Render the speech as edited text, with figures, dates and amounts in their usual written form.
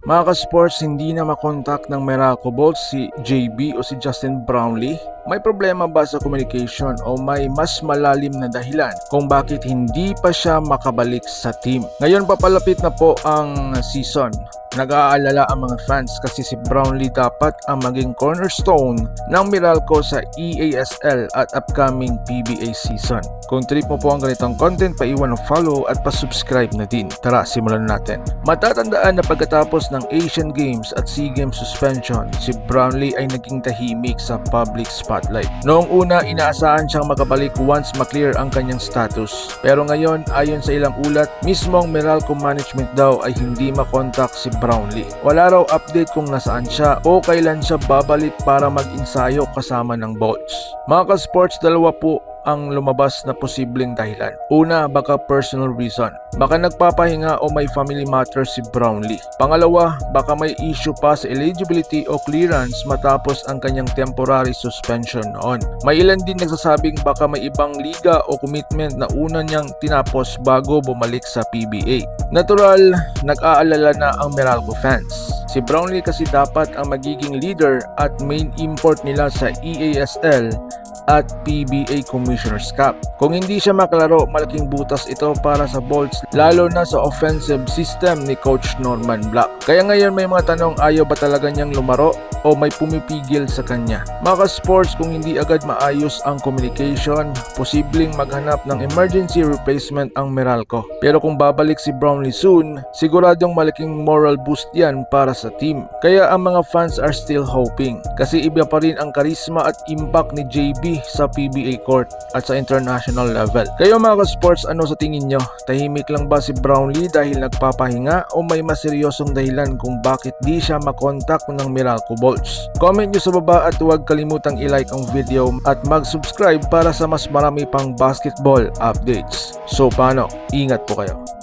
Mga ka-sports, hindi na makontak ng Meralco Bolts si JB o si Justin Brownlee. May problema ba sa communication o may mas malalim na dahilan kung bakit hindi pa siya makabalik sa team? Ngayon papalapit na po ang season. Nag-aalala ang mga fans kasi si Brownlee dapat ang maging cornerstone ng Meralco sa EASL at upcoming PBA season. Kung trip mo po ang ganitong content, paiwan ng follow at pa-subscribe na din. Tara, simulan natin. Matatandaan na pagkatapos ng Asian Games at SEA Games suspension, si Brownlee ay naging tahimik sa public spotlight. Noong una, inaasahan siyang makabalik once maklear ang kanyang status. Pero ngayon, ayon sa ilang ulat, mismong Meralco management daw ay hindi makontak si Brownlee. Wala raw update kung nasaan siya o kailan siya babalik para mag-ensayo kasama ng Bolts. Mga ka-sports, dalawa po ang lumabas na posibleng dahilan. Una, baka personal reason. Baka nagpapahinga o may family matters si Brownlee. Pangalawa, baka may issue pa sa eligibility o clearance matapos ang kanyang temporary suspension noon. May ilan din nagsasabing baka may ibang liga o commitment na una niyang tinapos bago bumalik sa PBA. Natural, nag-aalala na ang Meralco fans. Si Brownlee kasi dapat ang magiging leader at main import nila sa EASL at PBA Commissioner's Cup. Kung hindi siya makalaro, malaking butas ito para sa Bolts, lalo na sa offensive system ni Coach Norman Black. Kaya ngayon may mga tanong, ayaw ba talaga niyang lumaro o may pumipigil sa kanya? Mga sports, kung hindi agad maayos ang communication, posibleng maghanap ng emergency replacement ang Meralco. Pero kung babalik si Brownlee soon, siguradong malaking moral boost yan para sa team. Kaya ang mga fans are still hoping kasi iba pa rin ang karisma at impact ni JB sa PBA court at sa international level. Kayo mga ka-sports, ano sa tingin nyo? Tahimik lang ba si Brownlee dahil nagpapahinga o may mas seryosong dahilan kung bakit di siya makontak ng Meralco Bolts? Comment nyo sa baba at huwag kalimutang i-like ang video at mag-subscribe para sa mas marami pang basketball updates. So paano? Ingat po kayo.